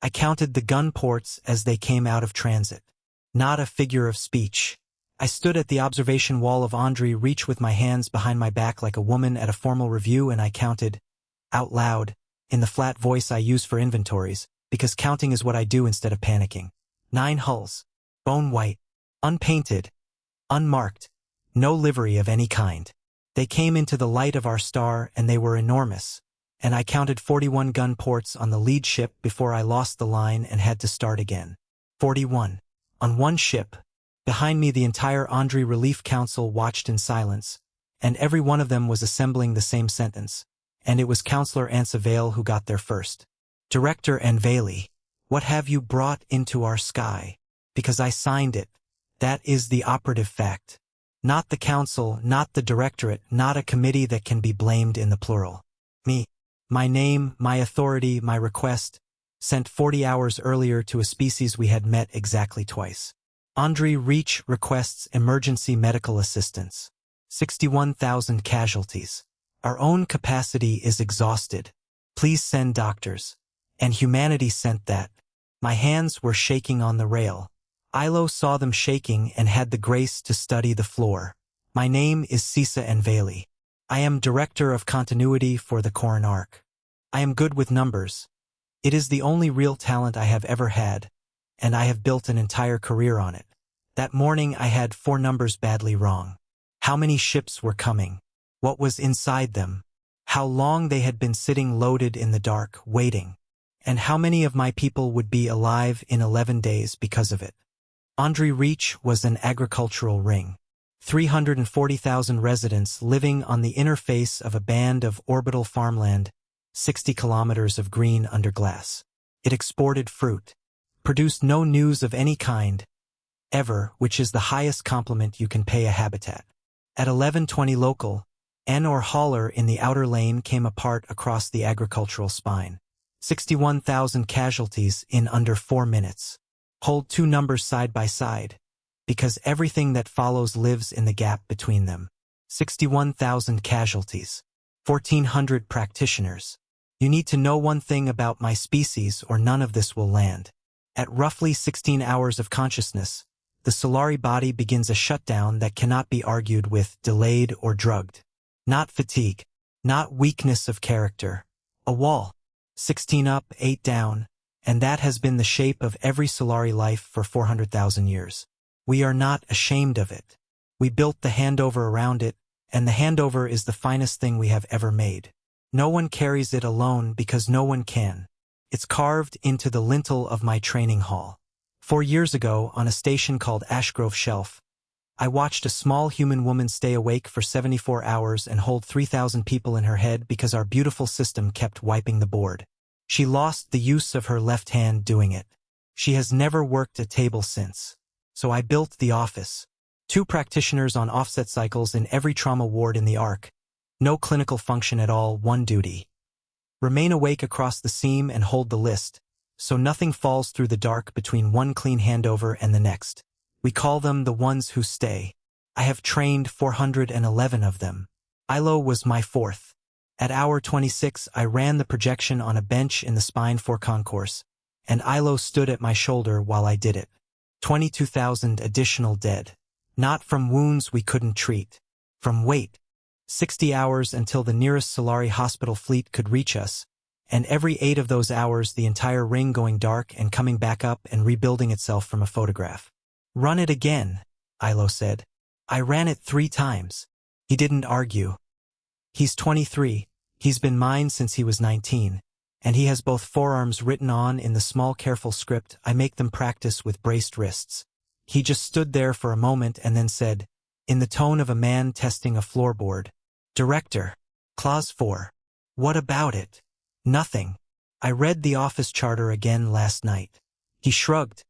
I counted the gun ports as they came out of transit. Not a figure of speech. I stood at the observation wall of Andre Reach with my hands behind my back like a woman at a formal review, and I counted, out loud, in the flat voice I use for inventories, because counting is what I do instead of panicking. 9 hulls. Bone white. Unpainted. Unmarked. No livery of any kind. They came into the light of our star, and they were enormous. And I counted 41 gun ports on the lead ship before I lost the line and had to start again. 41. On one ship. Behind me the entire Andre Relief Council watched in silence, and every one of them was assembling the same sentence. And it was Counselor Ansevale who got there first. Director Anvali, what have you brought into our sky? Because I signed it. That is the operative fact. Not the council, not the directorate, not a committee that can be blamed in the plural. Me. My name, my authority, my request, sent 40 hours earlier to a species we had met exactly twice. Andre Reach requests emergency medical assistance. 61,000 casualties. Our own capacity is exhausted. Please send doctors. And humanity sent that. My hands were shaking on the rail. Ilo saw them shaking and had the grace to study the floor. My name is Sisa Anvali. I am Director of Continuity for the Corin Arc. I am good with numbers. It is the only real talent I have ever had, and I have built an entire career on it. That morning I had 4 numbers badly wrong. How many ships were coming? What was inside them? How long they had been sitting loaded in the dark, waiting? And how many of my people would be alive in 11 days because of it? Andre Reach was an agricultural ring. 340,000 residents living on the interface of a band of orbital farmland, 60 kilometers of green under glass. It exported fruit, produced no news of any kind, ever, which is the highest compliment you can pay a habitat. At 11:20 local, N or hauler in the outer lane came apart across the agricultural spine. 61,000 casualties in under 4 minutes. Hold 2 numbers side by side, because everything that follows lives in the gap between them. 61,000 casualties. 1,400 practitioners. You need to know one thing about my species or none of this will land. At roughly 16 hours of consciousness, the Solari body begins a shutdown that cannot be argued with, delayed, or drugged. Not fatigue. Not weakness of character. A wall. 16 up, 8 down, and that has been the shape of every Solari life for 400,000 years. We are not ashamed of it. We built the handover around it, and the handover is the finest thing we have ever made. No one carries it alone because no one can. It's carved into the lintel of my training hall. 4 years ago, on a station called Ashgrove Shelf, I watched a small human woman stay awake for 74 hours and hold 3,000 people in her head because our beautiful system kept wiping the board. She lost the use of her left hand doing it. She has never worked a table since. So I built the office. 2 practitioners on offset cycles in every trauma ward in the ARC. No clinical function at all, 1 duty. Remain awake across the seam and hold the list, so nothing falls through the dark between one clean handover and the next. We call them the ones who stay. I have trained 411 of them. Ilo was my 4th. At hour 26, I ran the projection on a bench in the Spine 4 concourse, and Ilo stood at my shoulder while I did it. 22,000 additional dead. Not from wounds we couldn't treat. From weight. 60 hours until the nearest Solari hospital fleet could reach us, and every 8 of those hours the entire ring going dark and coming back up and rebuilding itself from a photograph. Run it again, Ilo said. I ran it 3 times. He didn't argue. He's 23, he's been mine since he was 19, and he has both forearms written on in the small careful script I make them practice with braced wrists. He just stood there for a moment and then said, in the tone of a man testing a floorboard, Director, Clause 4. What about it? Nothing. I read the office charter again last night. He shrugged,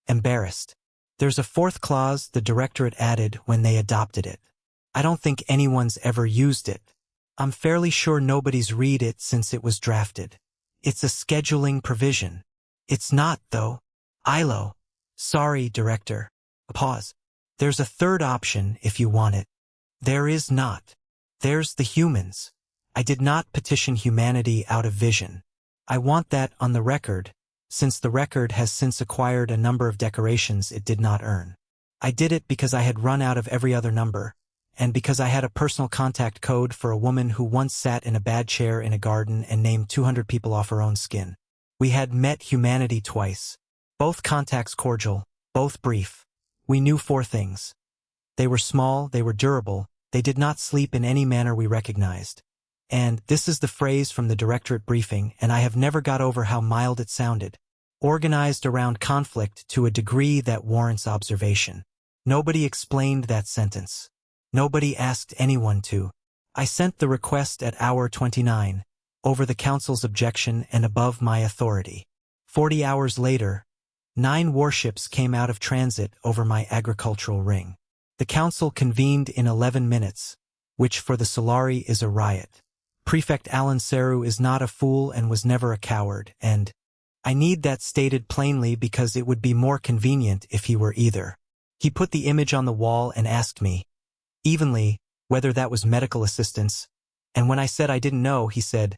embarrassed. There's a 4th clause the directorate added when they adopted it. I don't think anyone's ever used it. I'm fairly sure nobody's read it since it was drafted. It's a scheduling provision. It's not, though. Ilo. Sorry, Director. A pause. There's a 3rd option if you want it. There is not. There's the humans. I did not petition humanity out of vision. I want that on the record, since the record has since acquired a number of decorations it did not earn. I did it because I had run out of every other number, and because I had a personal contact code for a woman who once sat in a bad chair in a garden and named 200 people off her own skin. We had met humanity twice. Both contacts cordial, both brief. We knew 4 things. They were small, they were durable, they did not sleep in any manner we recognized. And this is the phrase from the directorate briefing, and I have never got over how mild it sounded. Organized around conflict to a degree that warrants observation. Nobody explained that sentence. Nobody asked anyone to. I sent the request at hour 29, over the council's objection and above my authority. 40 hours later, 9 warships came out of transit over my agricultural ring. The council convened in 11 minutes, which for the Solari is a riot. Prefect Alan Seru is not a fool and was never a coward, and I need that stated plainly because it would be more convenient if he were either. He put the image on the wall and asked me, evenly, whether that was medical assistance, and when I said I didn't know, he said,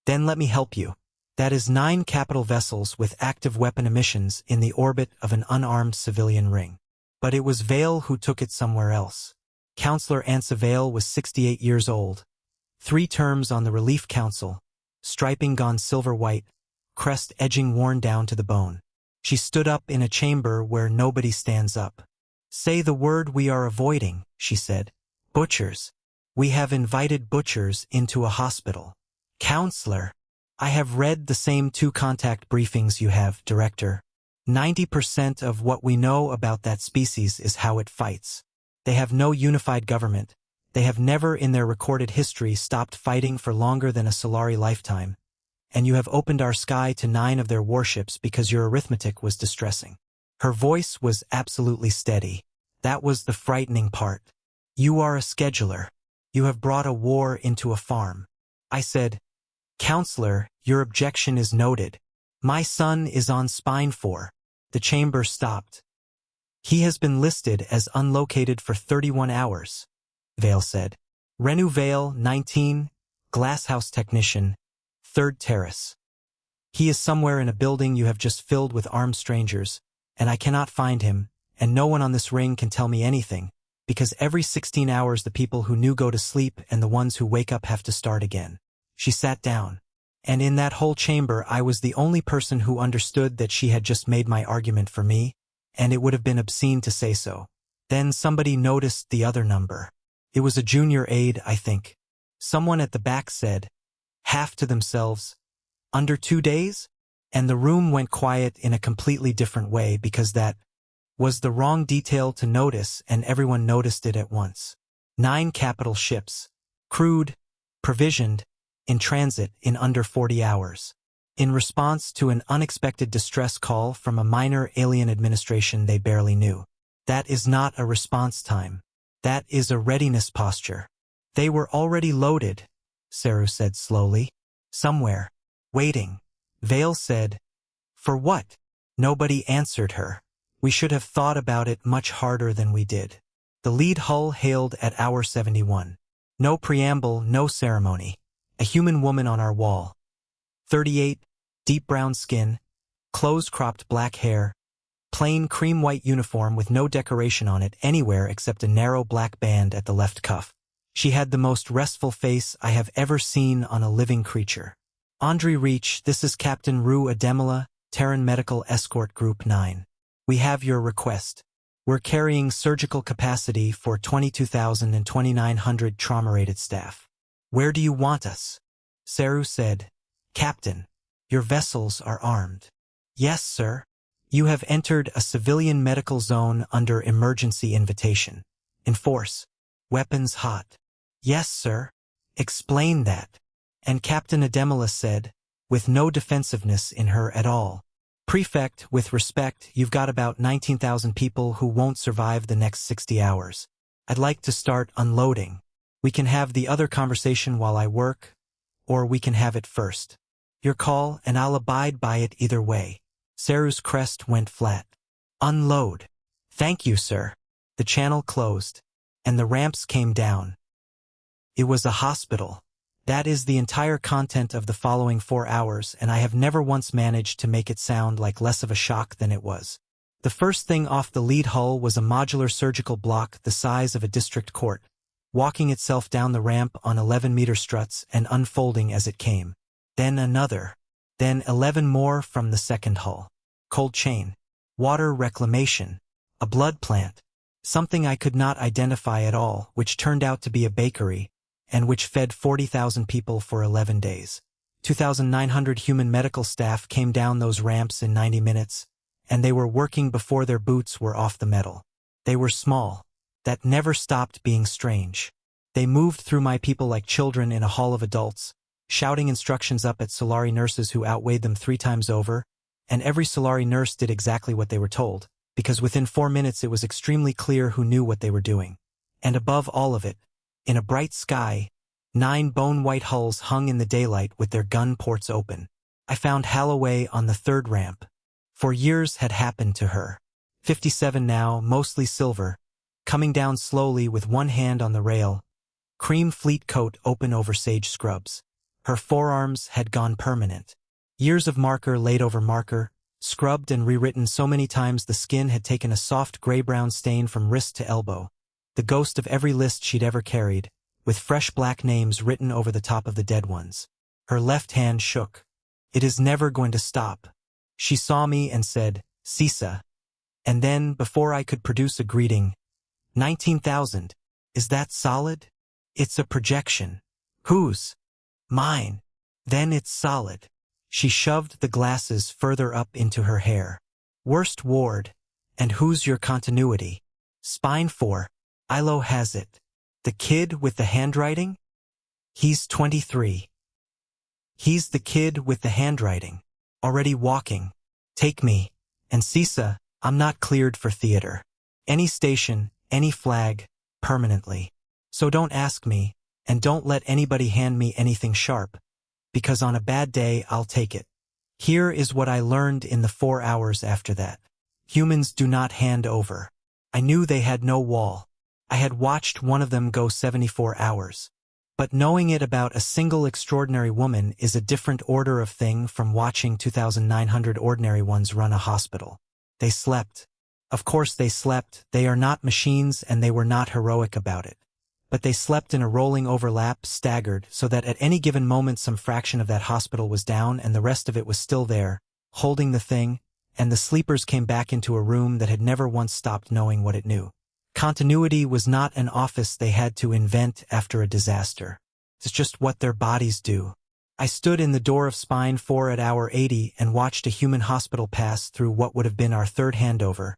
"Then let me help you. That is 9 capital vessels with active weapon emissions in the orbit of an unarmed civilian ring. But it was Vale who took it somewhere else. Councillor Ansa Vale was 68 years old. 3 terms on the Relief Council, striping gone silver-white, crest edging worn down to the bone. She stood up in a chamber where nobody stands up. Say the word we are avoiding, she said. Butchers. We have invited butchers into a hospital. Counselor. I have read the same 2 contact briefings you have, Director. 90% of what we know about that species is how it fights. They have no unified government. They have never in their recorded history stopped fighting for longer than a Solari lifetime. And you have opened our sky to 9 of their warships because your arithmetic was distressing. Her voice was absolutely steady. That was the frightening part. You are a scheduler. You have brought a war into a farm. I said, Counselor, your objection is noted. My son is on spine 4. The chamber stopped. He has been listed as unlocated for 31 hours, Vale said. Renu Vale, 19, glasshouse technician, 3rd terrace. He is somewhere in a building you have just filled with armed strangers, and I cannot find him, and no one on this ring can tell me anything, because every 16 hours the people who knew go to sleep and the ones who wake up have to start again. She sat down. And in that whole chamber I was the only person who understood that she had just made my argument for me, and it would have been obscene to say so. Then somebody noticed the other number. It was a junior aide, I think. Someone at the back said, half to themselves, under 2 days? And the room went quiet in a completely different way because that was the wrong detail to notice and everyone noticed it at once. 9 capital ships, crewed, provisioned, in transit in under 40 hours. In response to an unexpected distress call from a minor alien administration they barely knew. That is not a response time. That is a readiness posture. They were already loaded, Seru said slowly. Somewhere. Waiting. Vale said, for what? Nobody answered her. We should have thought about it much harder than we did. The lead hull hailed at hour 71. No preamble, no ceremony. A human woman on our wall. 38, deep brown skin, close-cropped black hair, plain cream-white uniform with no decoration on it anywhere except a narrow black band at the left cuff. She had the most restful face I have ever seen on a living creature. Andre Reach, this is Captain Rue Ademola, Terran Medical Escort Group 9. We have your request. We're carrying surgical capacity for 22,000 and 2,900 trauma-rated staff. Where do you want us? Seru said, Captain, your vessels are armed. Yes, sir. You have entered a civilian medical zone under emergency invitation. Enforce. Weapons hot. Yes, sir. Explain that. And Captain Ademola said, with no defensiveness in her at all. Prefect, with respect, you've got about 19,000 people who won't survive the next 60 hours. I'd like to start unloading. We can have the other conversation while I work, or we can have it first. Your call, and I'll abide by it either way. Seru's crest went flat. Unload. Thank you, sir. The channel closed, and the ramps came down. It was a hospital. That is the entire content of the following 4 hours, and I have never once managed to make it sound like less of a shock than it was. The first thing off the lead hull was a modular surgical block the size of a district court, walking itself down the ramp on 11-meter struts and unfolding as it came. Then another. Then 11 more from the second hull. Cold chain. Water reclamation. A blood plant. Something I could not identify at all, which turned out to be a bakery, and which fed 40,000 people for 11 days. 2,900 human medical staff came down those ramps in 90 minutes, and they were working before their boots were off the metal. They were small. That never stopped being strange. They moved through my people like children in a hall of adults, shouting instructions up at Solari nurses who outweighed them 3 times over, and every Solari nurse did exactly what they were told, because within 4 minutes it was extremely clear who knew what they were doing. And above all of it, in a bright sky, 9 bone-white hulls hung in the daylight with their gun ports open. I found Holloway on the 3rd ramp. 4 years had happened to her. 57 now, mostly silver, coming down slowly with one hand on the rail, cream fleet coat open over sage scrubs. Her forearms had gone permanent. Years of marker laid over marker, scrubbed and rewritten so many times the skin had taken a soft gray-brown stain from wrist to elbow, the ghost of every list she'd ever carried, with fresh black names written over the top of the dead ones. Her left hand shook. It is never going to stop. She saw me and said, "Sisa." And then, before I could produce a greeting, 19,000. Is that solid? It's a projection. Whose? Mine. Then it's solid. She shoved the glasses further up into her hair. Worst ward. And who's your continuity? Spine 4. Ilo has it. The kid with the handwriting? He's 23. He's the kid with the handwriting. Already walking. Take me. And Sisa, I'm not cleared for theater. Any station, any flag, permanently. So don't ask me, and don't let anybody hand me anything sharp, because on a bad day I'll take it. Here is what I learned in the 4 hours after that. Humans do not hand over. I knew they had no wall. I had watched one of them go 74 hours. But knowing it about a single extraordinary woman is a different order of thing from watching 2,900 ordinary ones run a hospital. They slept. Of course they slept. They are not machines and they were not heroic about it. But they slept in a rolling overlap, staggered, so that at any given moment some fraction of that hospital was down and the rest of it was still there, holding the thing, and the sleepers came back into a room that had never once stopped knowing what it knew. Continuity was not an office they had to invent after a disaster. It's just what their bodies do. I stood in the door of Spine 4 at hour 80 and watched a human hospital pass through what would have been our 3rd handover,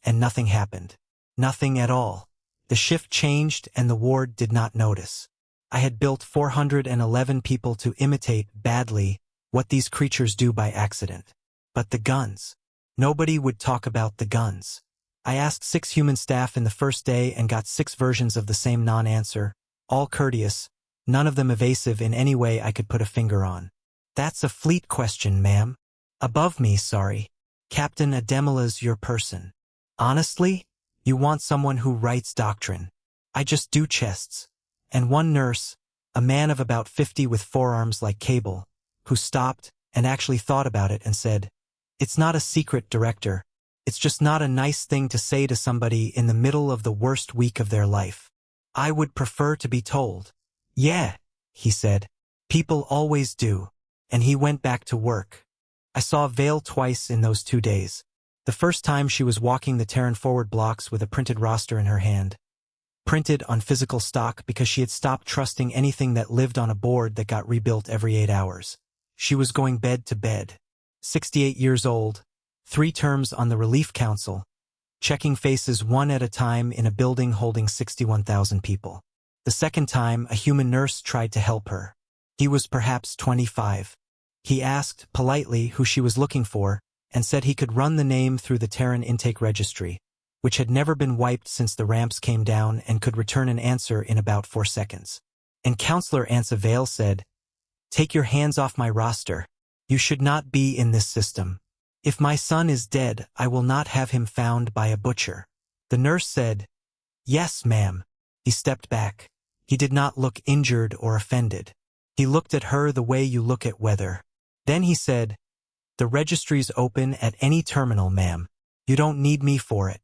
and nothing happened. Nothing at all. The shift changed and the ward did not notice. I had built 411 people to imitate, badly, what these creatures do by accident. But the guns. Nobody would talk about the guns. I asked 6 human staff in the first day and got 6 versions of the same non-answer, all courteous, none of them evasive in any way I could put a finger on. That's a fleet question, ma'am. Above me, sorry. Captain Ademola's your person. Honestly? You want someone who writes doctrine. I just do chests. And one nurse, a man of about 50 with forearms like cable, who stopped and actually thought about it and said, "It's not a secret, Director. It's just not a nice thing to say to somebody in the middle of the worst week of their life. I would prefer to be told." "Yeah," he said. "People always do." And he went back to work. I saw Vale twice in those 2 days. The first time she was walking the Terran forward blocks with a printed roster in her hand. Printed on physical stock because she had stopped trusting anything that lived on a board that got rebuilt every 8 hours. She was going bed to bed. 68 years old, 3 terms on the Relief Council, checking faces one at a time in a building holding 61,000 people. The second time, a human nurse tried to help her. He was perhaps 25. He asked, politely, who she was looking for, and said he could run the name through the Terran intake registry, which had never been wiped since the ramps came down and could return an answer in about 4 seconds. And Counselor Ansa Vale said, "Take your hands off my roster. You should not be in this system. If my son is dead, I will not have him found by a butcher." The nurse said, "Yes, ma'am." He stepped back. He did not look injured or offended. He looked at her the way you look at weather. Then he said, "The registry's open at any terminal, ma'am. You don't need me for it.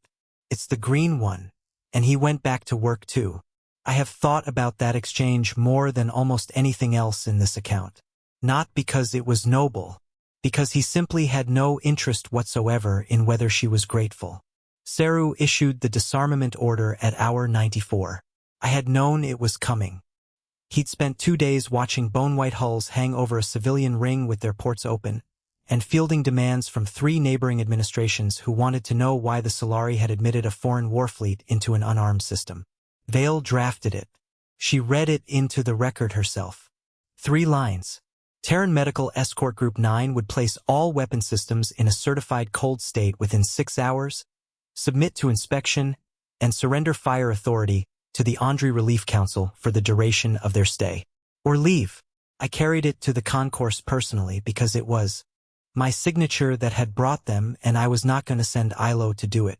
It's the green one." And he went back to work too. I have thought about that exchange more than almost anything else in this account. Not because it was noble, because he simply had no interest whatsoever in whether she was grateful. Saru issued the disarmament order at hour 94. I had known it was coming. He'd spent 2 days watching bone-white hulls hang over a civilian ring with their ports open, and fielding demands from 3 neighboring administrations who wanted to know why the Solari had admitted a foreign war fleet into an unarmed system. Vale drafted it. She read it into the record herself. 3 lines. Terran Medical Escort Group 9 would place all weapon systems in a certified cold state within 6 hours, submit to inspection, and surrender fire authority to the Andre Relief Council for the duration of their stay. Or leave. I carried it to the concourse personally because it was my signature that had brought them, and I was not going to send Ilo to do it.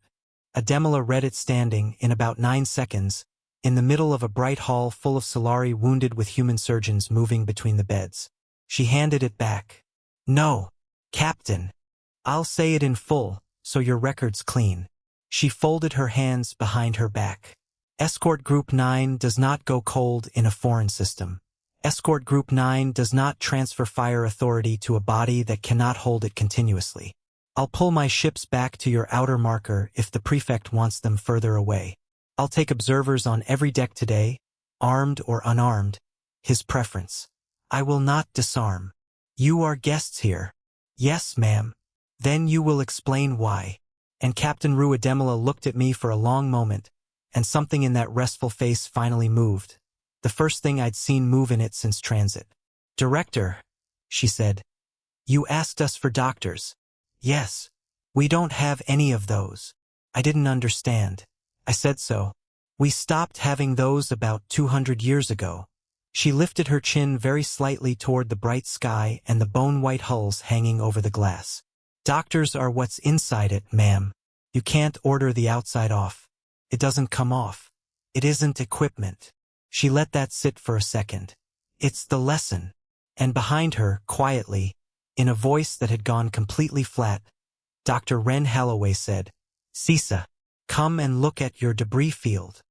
Ademila read it standing, in about 9 seconds, in the middle of a bright hall full of Solari wounded with human surgeons moving between the beds. She handed it back. "No, Captain. I'll say it in full, so your record's clean." She folded her hands behind her back. Escort Group 9 does not go cold in a foreign system. Escort Group 9 does not transfer fire authority to a body that cannot hold it continuously. I'll pull my ships back to your outer marker if the prefect wants them further away. I'll take observers on every deck today, armed or unarmed, his preference. I will not disarm. You are guests here. Yes, ma'am. Then you will explain why. And Captain Ruidemila looked at me for a long moment, and something in that restful face finally moved. The first thing I'd seen move in it since transit. "Director," she said, "you asked us for doctors." "Yes. We don't have any of those." I didn't understand. I said so. "We stopped having those about 200 years ago." She lifted her chin very slightly toward the bright sky and the bone-white hulls hanging over the glass. "Doctors are what's inside it, ma'am. You can't order the outside off. It doesn't come off. It isn't equipment." She let that sit for a second. "It's the lesson." And behind her, quietly, in a voice that had gone completely flat, Dr. Ren Halloway said, "Sisa, come and look at your debris field."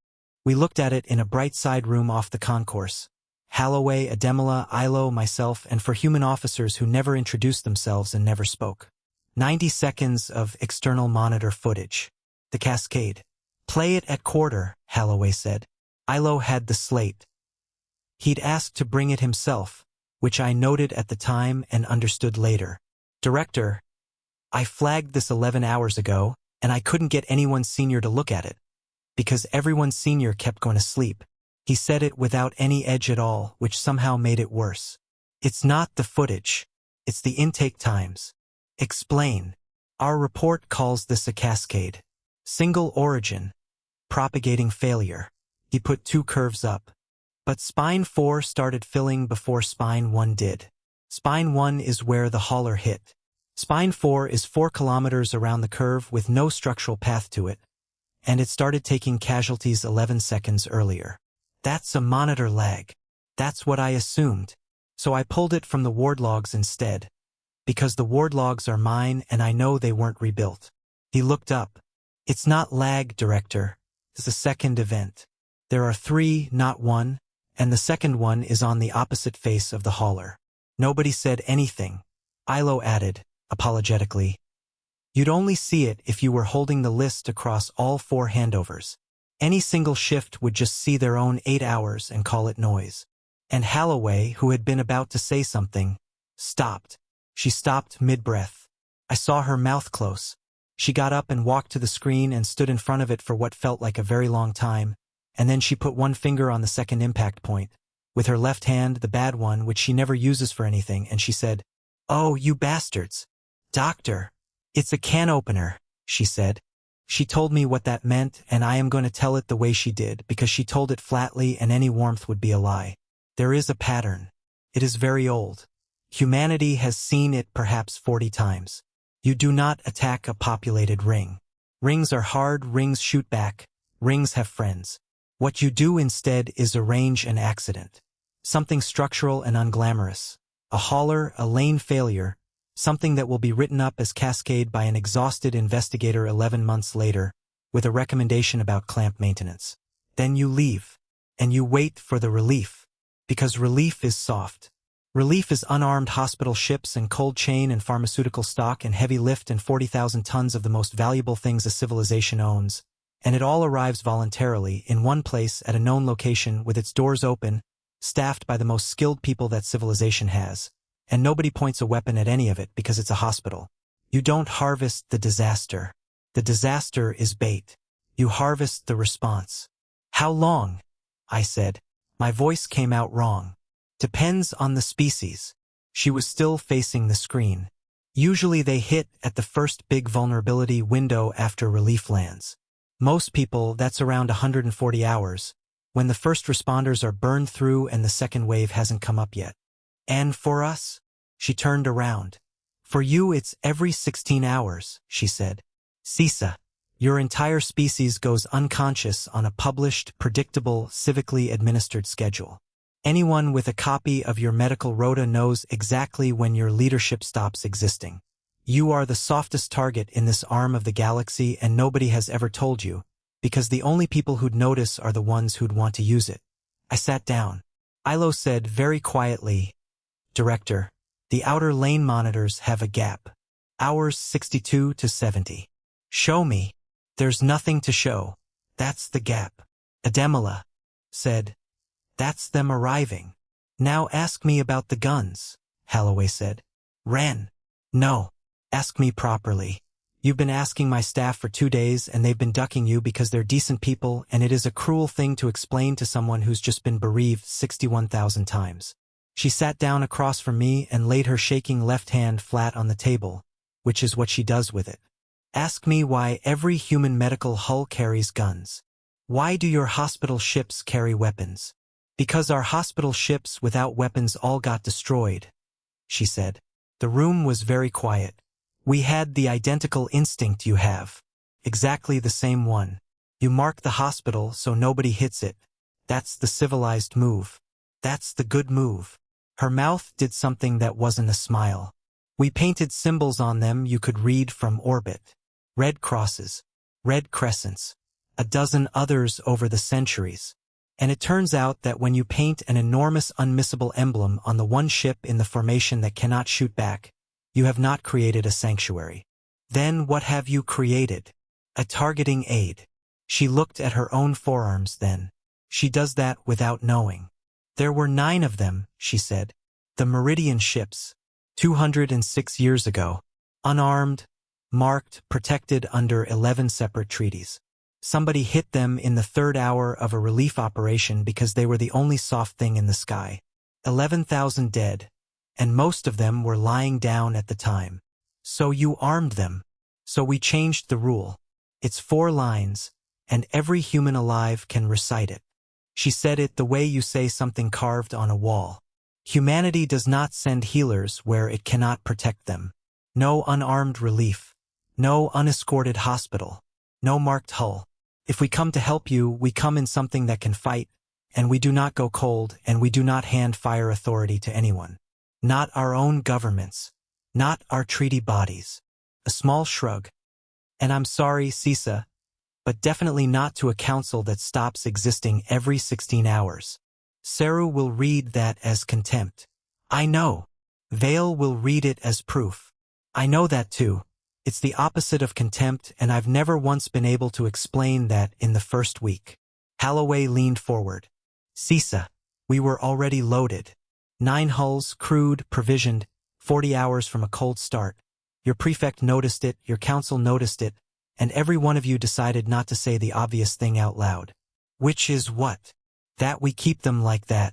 We looked at it in a bright side room off the concourse. Halloway, Ademila, Ilo, myself, and for human officers who never introduced themselves and never spoke. 90 seconds of external monitor footage. The cascade. "Play it at quarter," Halloway said. Ilo had the slate. He'd asked to bring it himself, which I noted at the time and understood later. "Director, I flagged this 11 hours ago, and I couldn't get anyone senior to look at it, because everyone senior kept going to sleep." He said it without any edge at all, which somehow made it worse. "It's not the footage. It's the intake times." "Explain." "Our report calls this a cascade. Single origin. Propagating failure." He put 2 curves up. "But spine 4 started filling before spine 1 did. Spine 1 is where the hauler hit. Spine 4 is 4 kilometers around the curve with no structural path to it, and it started taking casualties 11 seconds earlier. That's a monitor lag. That's what I assumed. So I pulled it from the ward logs instead, because the ward logs are mine and I know they weren't rebuilt." He looked up. "It's not lag, Director. It's a second event. There are 3, not 1, and the second one is on the opposite face of the hauler." Nobody said anything. Ilo added, apologetically, "You'd only see it if you were holding the list across all 4 handovers. Any single shift would just see their own 8 hours and call it noise." And Halloway, who had been about to say something, stopped. She stopped mid-breath. I saw her mouth close. She got up and walked to the screen and stood in front of it for what felt like a very long time, and then she put 1 finger on the second impact point, with her left hand, the bad one, which she never uses for anything, and she said, "Oh, you bastards. Doctor, it's a can opener," she said. She told me what that meant, and I am going to tell it the way she did, because she told it flatly and any warmth would be a lie. There is a pattern. It is very old. Humanity has seen it perhaps 40 times. You do not attack a populated ring. Rings are hard, rings shoot back, rings have friends. What you do instead is arrange an accident. Something structural and unglamorous. A hauler, a lane failure, something that will be written up as cascade by an exhausted investigator 11 months later, with a recommendation about clamp maintenance. Then you leave. And you wait for the relief. Because relief is soft. Relief is unarmed hospital ships and cold chain and pharmaceutical stock and heavy lift and 40,000 tons of the most valuable things a civilization owns. And it all arrives voluntarily, in one place at a known location with its doors open, staffed by the most skilled people that civilization has. And nobody points a weapon at any of it because it's a hospital. You don't harvest the disaster. The disaster is bait. You harvest the response. How long? I said. My voice came out wrong. Depends on the species. She was still facing the screen. Usually they hit at the first big vulnerability window after relief lands. Most people, that's around 140 hours, when the first responders are burned through and the second wave hasn't come up yet. And for us? She turned around. For you it's every 16 hours, she said. Sisa, your entire species goes unconscious on a published, predictable, civically administered schedule. Anyone with a copy of your medical rota knows exactly when your leadership stops existing. You are the softest target in this arm of the galaxy and nobody has ever told you, because the only people who'd notice are the ones who'd want to use it. I sat down. Ilo said very quietly, Director, the outer lane monitors have a gap. Hours 62 to 70. Show me. There's nothing to show. That's the gap. Ademala said, That's them arriving. Now ask me about the guns, Holloway said. Ren. No. Ask me properly. You've been asking my staff for 2 days and they've been ducking you because they're decent people and it is a cruel thing to explain to someone who's just been bereaved 61,000 times. She sat down across from me and laid her shaking left hand flat on the table, which is what she does with it. Ask me why every human medical hull carries guns. Why do your hospital ships carry weapons? Because our hospital ships without weapons all got destroyed, she said. The room was very quiet. We had the identical instinct you have. Exactly the same one. You mark the hospital so nobody hits it. That's the civilized move. That's the good move. Her mouth did something that wasn't a smile. We painted symbols on them you could read from orbit. Red crosses, red crescents, a dozen others over the centuries. And it turns out that when you paint an enormous unmissable emblem on the one ship in the formation that cannot shoot back, you have not created a sanctuary. Then what have you created? A targeting aid. She looked at her own forearms then. She does that without knowing. There were 9 of them, she said. The Meridian ships. 206 years ago. Unarmed, marked, protected under 11 separate treaties. Somebody hit them in the 3rd hour of a relief operation because they were the only soft thing in the sky. 11,000 dead. And most of them were lying down at the time. So you armed them. So we changed the rule. It's 4 lines, and every human alive can recite it. She said it the way you say something carved on a wall. Humanity does not send healers where it cannot protect them. No unarmed relief. No unescorted hospital. No marked hull. If we come to help you, we come in something that can fight, and we do not go cold, and we do not hand fire authority to anyone. Not our own governments. Not our treaty bodies. A small shrug. And I'm sorry, Sisa, but definitely not to a council that stops existing every 16 hours. Saru will read that as contempt. I know. Vale will read it as proof. I know that too. It's the opposite of contempt, and I've never once been able to explain that in the first week. Holloway leaned forward. Sisa, we were already loaded. 9 hulls, crewed, provisioned, 40 hours from a cold start. Your prefect noticed it, your council noticed it, and every one of you decided not to say the obvious thing out loud. Which is what? That we keep them like that.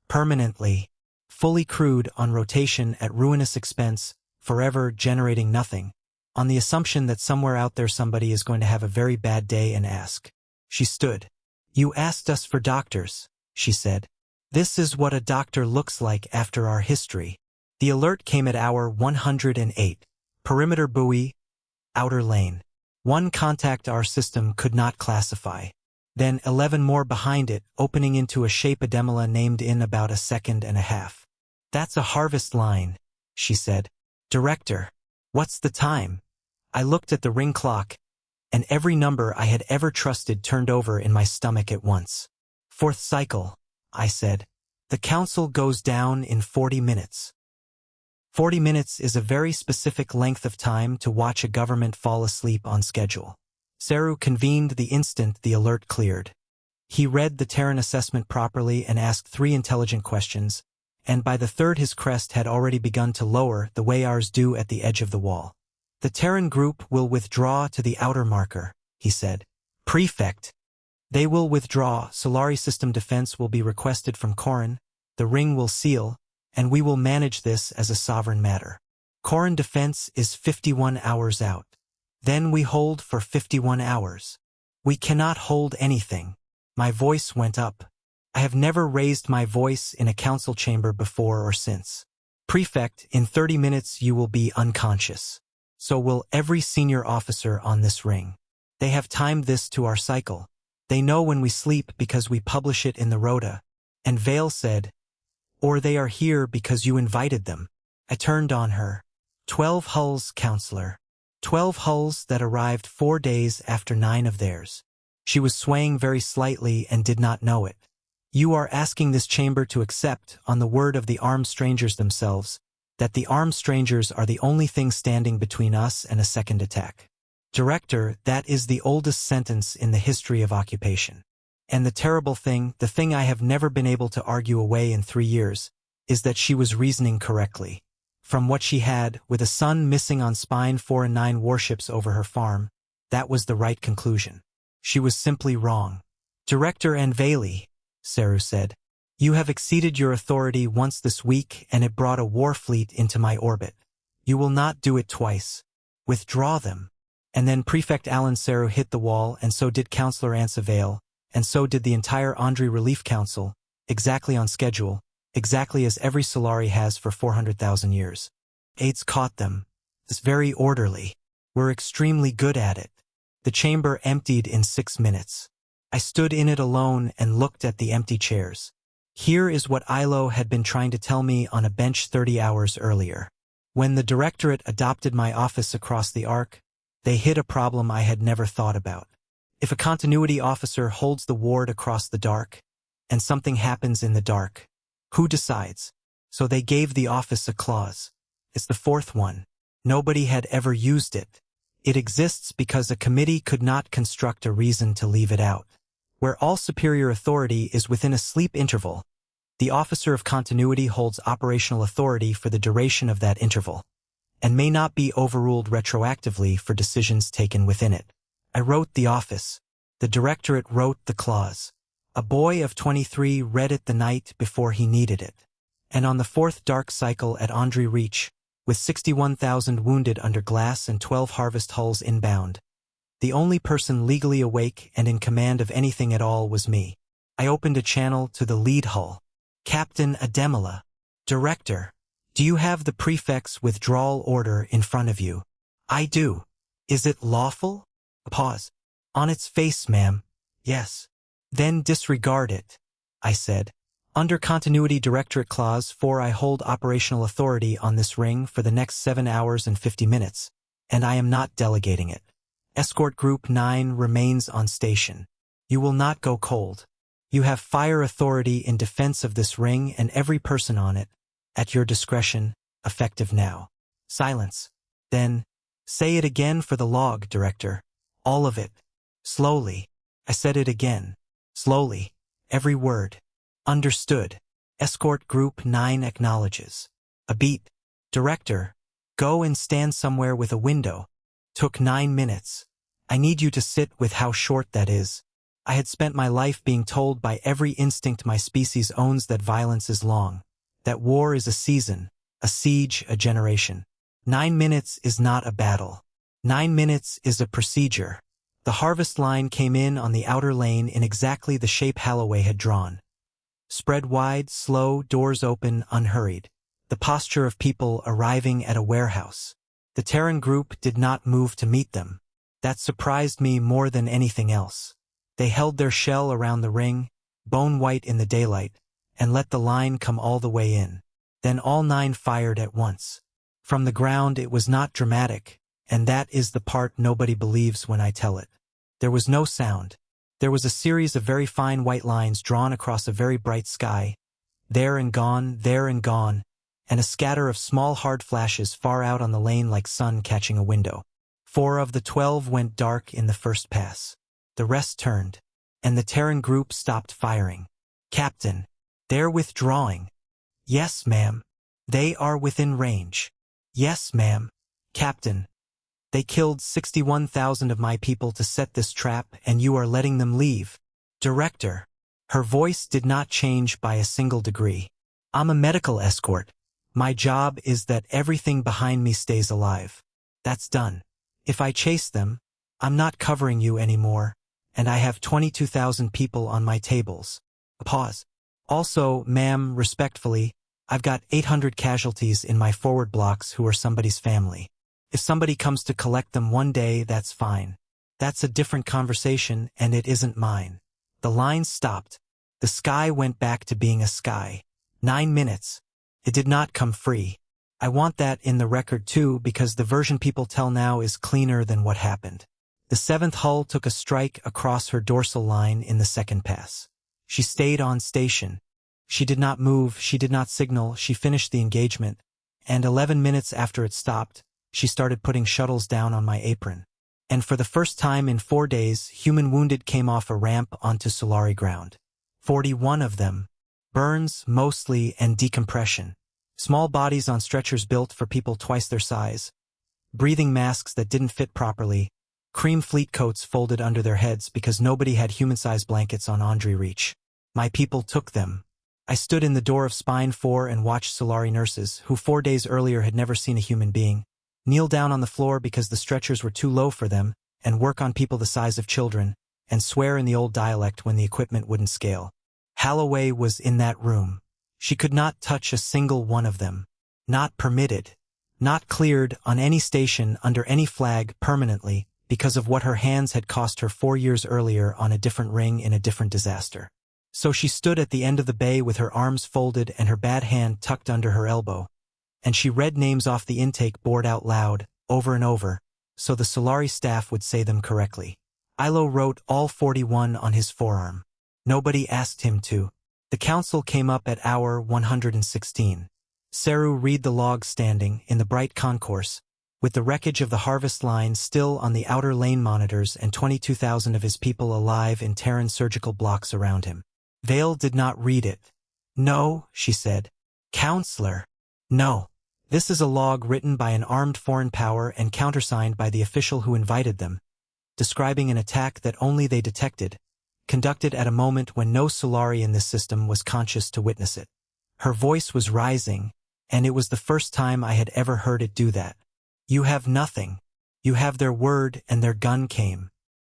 Permanently. Fully crewed, on rotation, at ruinous expense, forever generating nothing. On the assumption that somewhere out there somebody is going to have a very bad day and ask. She stood. You asked us for doctors, she said. This is what a doctor looks like after our history. The alert came at hour 108. Perimeter buoy, outer lane. One contact our system could not classify. Then 11 more behind it, opening into a shape Ademala named in about a second and a half. "That's a harvest line," she said. "Director, what's the time?" I looked at the ring clock, and every number I had ever trusted turned over in my stomach at once. "Fourth cycle," I said. "The council goes down in 40 minutes. 40 minutes is a very specific length of time to watch a government fall asleep on schedule." Saru convened the instant the alert cleared. He read the Terran assessment properly and asked 3 intelligent questions, and by the third his crest had already begun to lower the way ours do at the edge of the wall. "The Terran group will withdraw to the outer marker," he said. "Prefect. They will withdraw, Solari system defense will be requested from Corrin, the ring will seal, and we will manage this as a sovereign matter. Corrin defense is 51 hours out. Then we hold for 51 hours. We cannot hold anything." My voice went up. I have never raised my voice in a council chamber before or since. "Prefect, in 30 minutes you will be unconscious. So will every senior officer on this ring. They have timed this to our cycle. They know when we sleep because we publish it in the rota." And Vale said, "Or they are here because you invited them." I turned on her. 12 hulls, counselor. 12 hulls that arrived 4 days after 9 of theirs. She was swaying very slightly and did not know it. "You are asking this chamber to accept, on the word of the armed strangers themselves, that the armed strangers are the only thing standing between us and a second attack. Director, that is the oldest sentence in the history of occupation. And the terrible thing, the thing I have never been able to argue away in 3 years, is that she was reasoning correctly. From what she had, with a son missing on Spine 4 and 9 warships over her farm, that was the right conclusion. She was simply wrong." "Director Anvali," Saru said, "you have exceeded your authority once this week and it brought a war fleet into my orbit. You will not do it twice. Withdraw them." And then Prefect Alan Saru hit the wall, and so did Councillor Ansa Vale, and so did the entire Andre Relief Council, exactly on schedule, exactly as every Solari has for 400,000 years. Aides caught them. It's very orderly. We're extremely good at it. The chamber emptied in 6 minutes. I stood in it alone and looked at the empty chairs. Here is what Ilo had been trying to tell me on a bench 30 hours earlier. When the Directorate adopted my office across the Arc, they hit a problem I had never thought about. If a continuity officer holds the ward across the dark, and something happens in the dark, who decides? So they gave the office a clause. It's the 4th one. Nobody had ever used it. It exists because a committee could not construct a reason to leave it out. Where all superior authority is within a sleep interval, the officer of continuity holds operational authority for the duration of that interval, and may not be overruled retroactively for decisions taken within it. I wrote the office. The Directorate wrote the clause. A boy of 23 read it the night before he needed it. And on the 4th dark cycle at Andre Reach, with 61,000 wounded under glass and 12 harvest hulls inbound, the only person legally awake and in command of anything at all was me. I opened a channel to the lead hull. "Captain Ademala. Director, do you have the prefect's withdrawal order in front of you?" "I do. Is it lawful?" A pause. "On its face, ma'am. Yes." "Then disregard it," I said. "Under Continuity Directorate Clause 4 I hold operational authority on this ring for the next 7 hours and 50 minutes, and I am not delegating it. Escort Group 9 remains on station. You will not go cold. You have fire authority in defense of this ring and every person on it, at your discretion, effective now." Silence. Then, "Say it again for the log, Director. All of it. Slowly." I said it again. Slowly. Every word. "Understood. Escort Group 9 acknowledges." A beat. "Director, go and stand somewhere with a window." Took 9 minutes. I need you to sit with how short that is. I had spent my life being told by every instinct my species owns that violence is long, that war is a season, a siege a generation. 9 minutes is not a battle. 9 minutes is a procedure. The harvest line came in on the outer lane in exactly the shape Halloway had drawn. Spread wide, slow, doors open, unhurried. The posture of people arriving at a warehouse. The Terran group did not move to meet them. That surprised me more than anything else. They held their shell around the ring, bone-white in the daylight, and let the line come all the way in. Then all 9 fired at once. From the ground it was not dramatic, and that is the part nobody believes when I tell it. There was no sound. There was a series of very fine white lines drawn across a very bright sky, there and gone, and a scatter of small hard flashes far out on the lane like sun catching a window. 4 of the 12 went dark in the first pass. The rest turned, and the Terran group stopped firing. "Captain, they're withdrawing." "Yes, ma'am. They are within range." "Yes, ma'am." "Captain, they killed 61,000 of my people to set this trap, and you are letting them leave." "Director." Her voice did not change by a single degree. "I'm a medical escort. My job is that everything behind me stays alive. That's done. If I chase them, I'm not covering you anymore, and I have 22,000 people on my tables." A pause. "Also, ma'am, respectfully, I've got 800 casualties in my forward blocks who are somebody's family. If somebody comes to collect them one day, that's fine. That's a different conversation, and it isn't mine." The line stopped. The sky went back to being a sky. 9 minutes. It did not come free. I want that in the record too, because the version people tell now is cleaner than what happened. The 7th hull took a strike across her dorsal line in the second pass. She stayed on station. She did not move, she did not signal, she finished the engagement, and 11 minutes after it stopped, she started putting shuttles down on my apron. And for the first time in 4 days, human wounded came off a ramp onto Solari ground. 41 of them. Burns, mostly, and decompression. Small bodies on stretchers built for people twice their size. Breathing masks that didn't fit properly. Cream fleet coats folded under their heads because nobody had human-sized blankets on Andre Reach. My people took them. I stood in the door of Spine 4 and watched Solari nurses, who 4 days earlier had never seen a human being, kneel down on the floor because the stretchers were too low for them, and work on people the size of children, and swear in the old dialect when the equipment wouldn't scale. Holloway was in that room. She could not touch a single one of them. Not permitted. Not cleared on any station under any flag permanently because of what her hands had cost her 4 years earlier on a different ring in a different disaster. So she stood at the end of the bay with her arms folded and her bad hand tucked under her elbow. And she read names off the intake board out loud, over and over, so the Solari staff would say them correctly. Ilo wrote all 41 on his forearm. Nobody asked him to. The council came up at hour 116. Saru read the log standing in the bright concourse, with the wreckage of the harvest line still on the outer lane monitors and 22,000 of his people alive in Terran surgical blocks around him. Vale did not read it. "No," she said. "Counselor. No. This is a log written by an armed foreign power and countersigned by the official who invited them, describing an attack that only they detected, conducted at a moment when no Solari in this system was conscious to witness it." Her voice was rising, and it was the first time I had ever heard it do that. "You have nothing. You have their word and their gun came.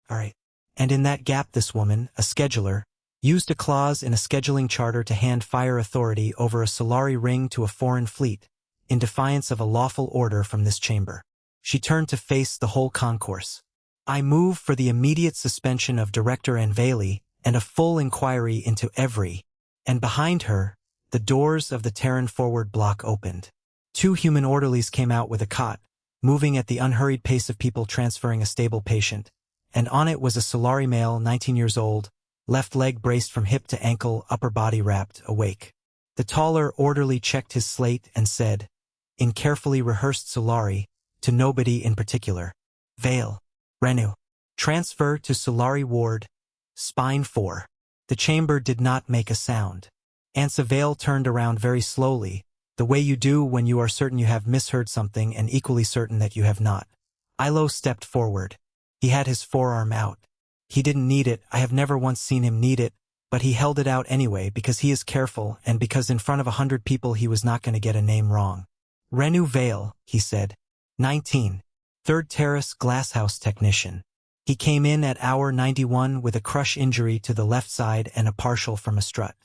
All right." And in that gap this woman, a scheduler, used a clause in a scheduling charter to hand fire authority over a Solari ring to a foreign fleet, in defiance of a lawful order from this chamber. She turned to face the whole concourse. "I move for the immediate suspension of Director Anvali and a full inquiry into every," and behind her, the doors of the Terran forward block opened. 2 human orderlies came out with a cot, moving at the unhurried pace of people transferring a stable patient, and on it was a Solari male, 19 years old, left leg braced from hip to ankle, upper body wrapped, awake. The taller orderly checked his slate and said, in carefully rehearsed Solari, to nobody in particular, "Vale. Renu. Transfer to Solari Ward. Spine 4. The chamber did not make a sound. Ansa Vale turned around very slowly, the way you do when you are certain you have misheard something and equally certain that you have not. Ilo stepped forward. He had his forearm out. He didn't need it, I have never once seen him need it, but he held it out anyway because he is careful and because in front of 100 people he was not going to get a name wrong. "Renu Vale," he said. 19. 3rd Terrace glasshouse technician. He came in at hour 91 with a crush injury to the left side and a partial from a strut.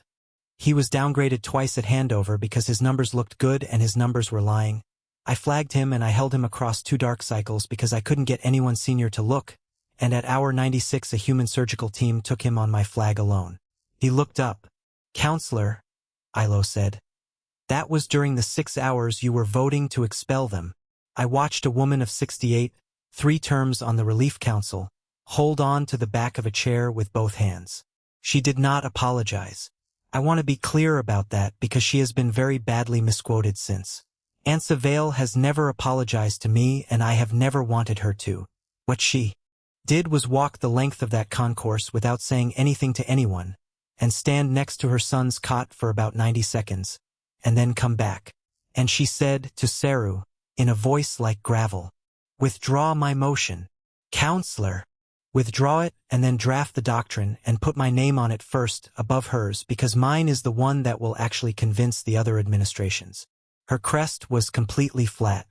He was downgraded twice at handover because his numbers looked good and his numbers were lying. I flagged him and I held him across 2 dark cycles because I couldn't get anyone senior to look, and at hour 96 a human surgical team took him on my flag alone. He looked up. "Counselor," Ilo said. "That was during the 6 hours you were voting to expel them." I watched a woman of 68, 3 terms on the Relief Council, hold on to the back of a chair with both hands. She did not apologize. I want to be clear about that because she has been very badly misquoted since. Ansa Vale has never apologized to me and I have never wanted her to. What she did was walk the length of that concourse without saying anything to anyone, and stand next to her son's cot for about 90 seconds, and then come back. And she said to Saru, in a voice like gravel, "Withdraw my motion. Counselor. Withdraw it and then draft the doctrine and put my name on it first, above hers, because mine is the one that will actually convince the other administrations." Her crest was completely flat.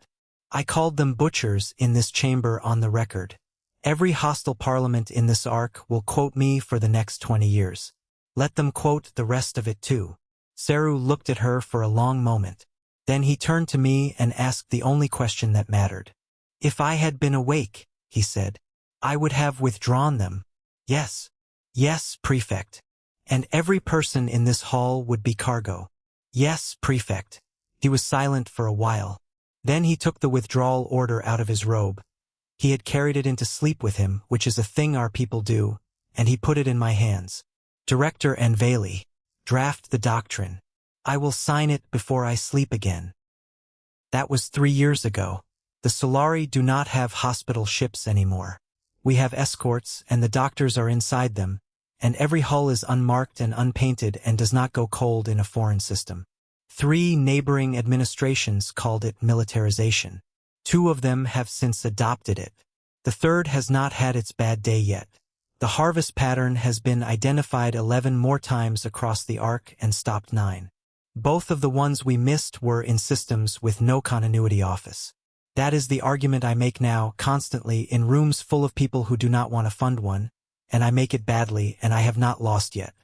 I called them butchers in this chamber on the record. Every hostile parliament in this arc will quote me for the next 20 years. Let them quote the rest of it too. Saru looked at her for a long moment. Then he turned to me and asked the only question that mattered. "If I had been awake," he said, "I would have withdrawn them." "Yes. Yes, Prefect. And every person in this hall would be cargo." "Yes, Prefect." He was silent for a while. Then he took the withdrawal order out of his robe. He had carried it into sleep with him, which is a thing our people do, and he put it in my hands. "Director Anvali, draft the doctrine. I will sign it before I sleep again." That was 3 years ago. The Solari do not have hospital ships anymore. We have escorts, and the doctors are inside them, and every hull is unmarked and unpainted and does not go cold in a foreign system. 3 neighboring administrations called it militarization. 2 of them have since adopted it. The 3rd has not had its bad day yet. The harvest pattern has been identified 11 more times across the arc and stopped 9. Both of the ones we missed were in systems with no continuity office. That is the argument I make now, constantly, in rooms full of people who do not want to fund one, and I make it badly, and I have not lost yet.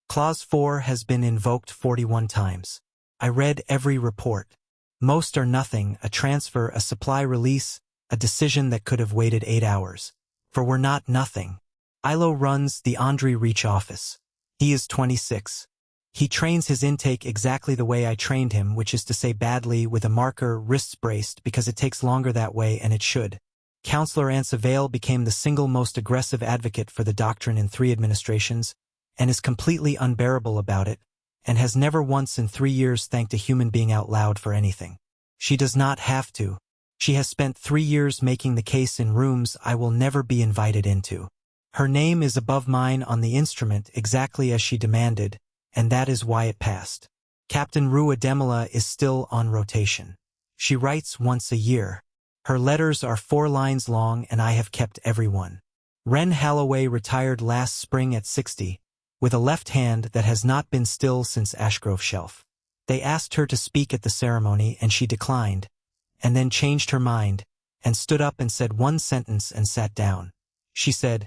Clause 4 has been invoked 41 times. I read every report. Most are nothing, a transfer, a supply release, a decision that could have waited 8 hours. For we're not nothing. Ilo runs the Andre Reach office. He is 26. He trains his intake exactly the way I trained him, which is to say badly, with a marker, wrists braced, because it takes longer that way, and it should. Counselor Ansa Vale became the single most aggressive advocate for the doctrine in 3 administrations, and is completely unbearable about it, and has never once in 3 years thanked a human being out loud for anything. She does not have to. She has spent 3 years making the case in rooms I will never be invited into. Her name is above mine on the instrument exactly as she demanded, and that is why it passed. Captain Rua Demila is still on rotation. She writes once a year. Her letters are 4 lines long and I have kept every one. Wren Halloway retired last spring at 60, with a left hand that has not been still since Ashgrove Shelf. They asked her to speak at the ceremony and she declined, and then changed her mind, and stood up and said 1 sentence and sat down. She said,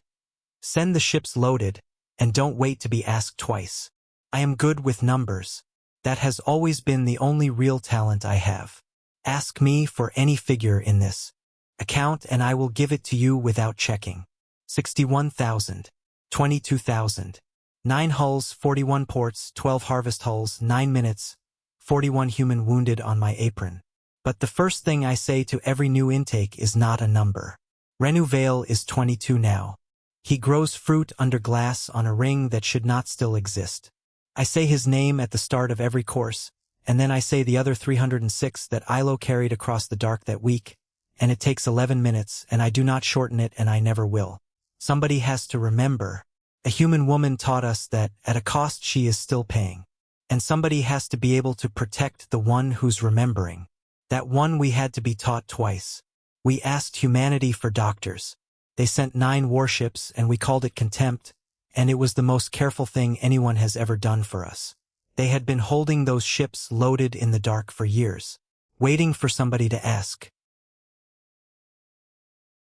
"Send the ships loaded, and don't wait to be asked twice. I am good with numbers. That has always been the only real talent I have. Ask me for any figure in this account and I will give it to you without checking. 61,000. 22,000. 9 hulls, 41 ports, 12 harvest hulls, 9 minutes, 41 human wounded on my apron. But the first thing I say to every new intake is not a number. Renu Vale is 22 now. He grows fruit under glass on a ring that should not still exist. I say his name at the start of every course, and then I say the other 306 that Ilo carried across the dark that week, and it takes 11 minutes, and I do not shorten it and I never will. Somebody has to remember. A human woman taught us that, at a cost she is still paying. And somebody has to be able to protect the one who's remembering. That one we had to be taught twice. We asked humanity for doctors. They sent 9 warships and we called it contempt, and it was the most careful thing anyone has ever done for us. They had been holding those ships loaded in the dark for years, waiting for somebody to ask.